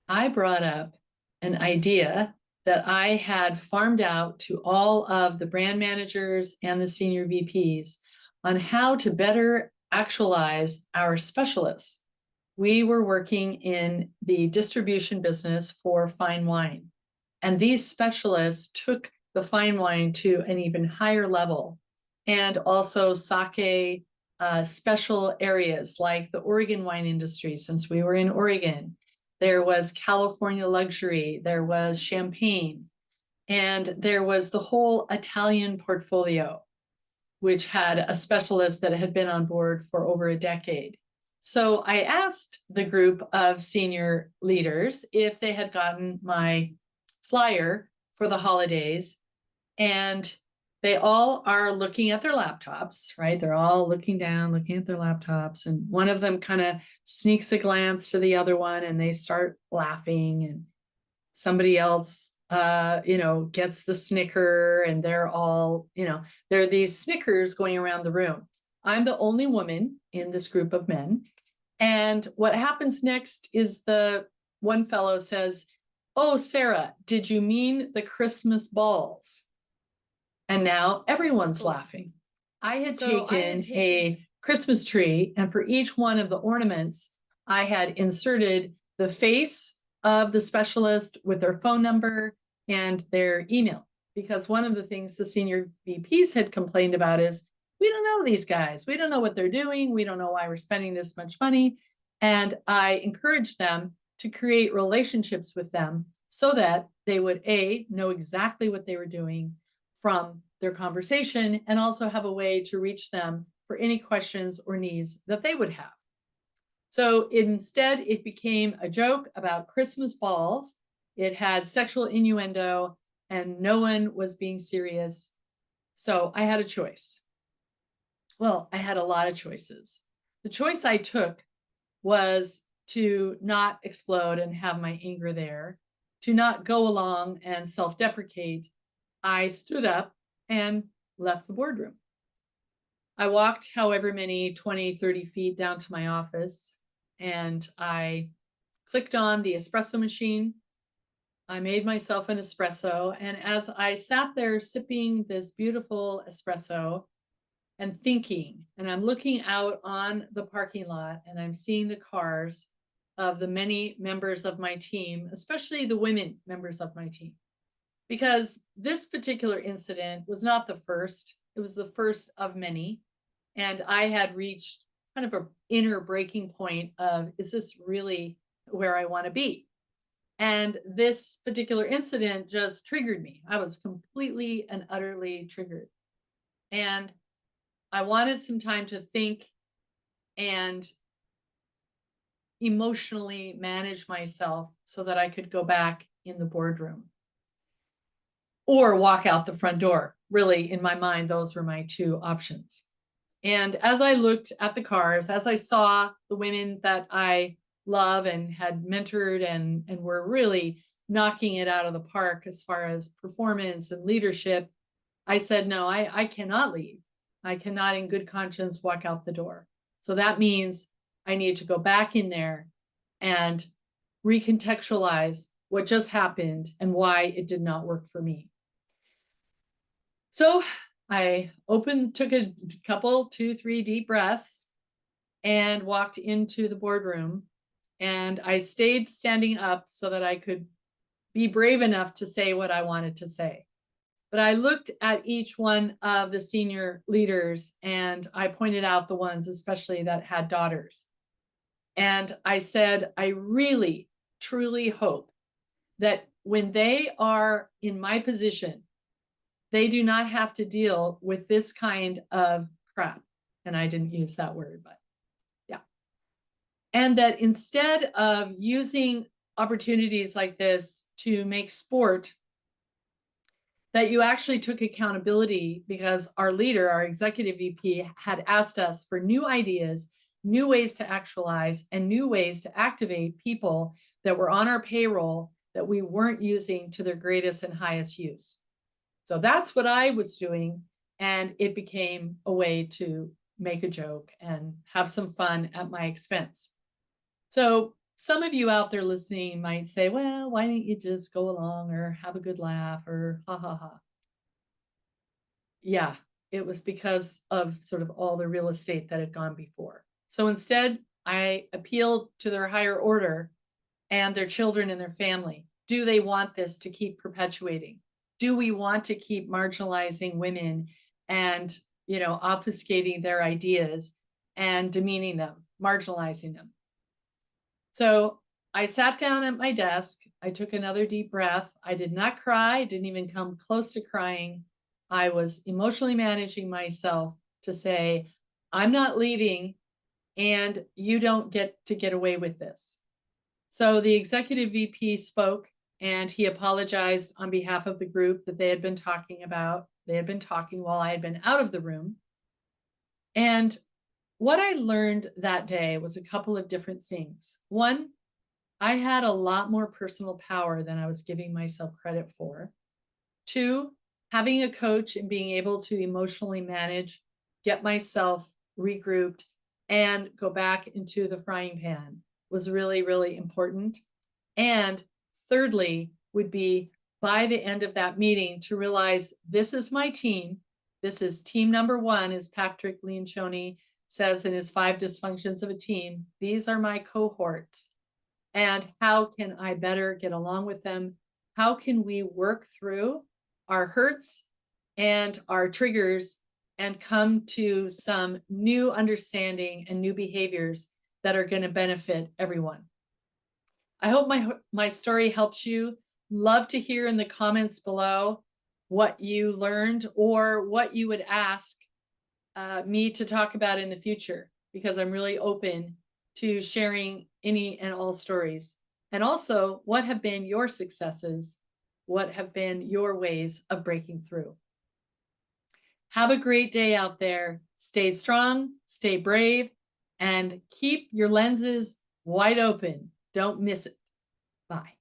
I brought up an idea that I had farmed out to all of the brand managers and the senior VPs on how to better actualize our specialists. We were working in the distribution business for fine wine, and these specialists took the fine wine to an even higher level, and also sake special areas like the Oregon wine industry, since we were in Oregon. There was California luxury, there was champagne, and there was the whole Italian portfolio, which had a specialist that had been on board for over a decade. So I asked the group of senior leaders if they had gotten my flyer for the holidays, and they all are looking at their laptops, right? They're all looking down, looking at their laptops, and one of them kind of sneaks a glance to the other one, and they start laughing, and somebody else gets the snicker, and they're all, there are these snickers going around the room. I'm the only woman in this group of men. And what happens next is the one fellow says, "Oh, Sarah, did you mean the Christmas balls?" And now everyone's laughing. I had taken a Christmas tree, and for each one of the ornaments, I had inserted the face of the specialist with their phone number and their email. Because one of the things the senior VPs had complained about is, we don't know these guys. We don't know what they're doing. We don't know why we're spending this much money. And I encouraged them to create relationships with them so that they would, A, know exactly what they were doing from their conversation, and also have a way to reach them for any questions or needs that they would have. So instead, it became a joke about Christmas balls. It had sexual innuendo, and no one was being serious. So I had a choice. Well, I had a lot of choices. The choice I took was to not explode and have my anger there, to not go along and self-deprecate. I stood up and left the boardroom. I walked however many 20, 30 feet down to my office, and I clicked on the espresso machine. I made myself an espresso, and as I sat there sipping this beautiful espresso and thinking, and I'm looking out on the parking lot, and I'm seeing the cars of the many members of my team, especially the women members of my team. Because this particular incident was not the first, it was the first of many. And I had reached kind of an inner breaking point of, is this really where I want to be? And this particular incident just triggered me. I was completely and utterly triggered. And I wanted some time to think and emotionally manage myself so that I could go back in the boardroom or walk out the front door. Really, in my mind, those were my two options. And as I looked at the cars, as I saw the women that I love and had mentored and were really knocking it out of the park as far as performance and leadership, I said, no, I cannot leave. I cannot in good conscience walk out the door. So that means I need to go back in there and recontextualize what just happened and why it did not work for me. So I took a couple, 2, 3 deep breaths and walked into the boardroom, and I stayed standing up so that I could be brave enough to say what I wanted to say. But I looked at each one of the senior leaders, and I pointed out the ones especially that had daughters. And I said, I really, truly hope that when they are in my position, they do not have to deal with this kind of crap. And I didn't use that word, but yeah. And that instead of using opportunities like this to make sport, that you actually took accountability, because our leader, our executive VP, had asked us for new ideas, new ways to actualize, and new ways to activate people that were on our payroll that we weren't using to their greatest and highest use. So that's what I was doing, and it became a way to make a joke and have some fun at my expense. So Some of you out there listening might say, well, why don't you just go along or have a good laugh or ha ha ha? Yeah, it was because of sort of all the real estate that had gone before. So instead, I appealed to their higher order and their children and their family. Do they want this to keep perpetuating? Do we want to keep marginalizing women and, obfuscating their ideas and demeaning them, marginalizing them? So I sat down at my desk. I took another deep breath. I did not cry, didn't even come close to crying. I was emotionally managing myself to say, I'm not leaving and you don't get to get away with this. So the executive VP spoke and he apologized on behalf of the group that they had been talking about. They had been talking while I had been out of the room. And what I learned that day was a couple of different things. One, I had a lot more personal power than I was giving myself credit for. Two, having a coach and being able to emotionally manage, get myself regrouped, and go back into the frying pan was really, really important. And thirdly, would be by the end of that meeting to realize this is my team. This is team number one, as Patrick Lencioni says in his 5 dysfunctions of a team. These are my cohorts. And how can I better get along with them? How can we work through our hurts and our triggers and come to some new understanding and new behaviors that are going to benefit everyone? I hope my story helps you. Love to hear in the comments below what you learned or what you would ask me to talk about in the future, because I'm really open to sharing any and all stories. And also, what have been your successes? What have been your ways of breaking through? Have a great day out there. Stay strong, stay brave, and keep your lenses wide open. Don't miss it. Bye.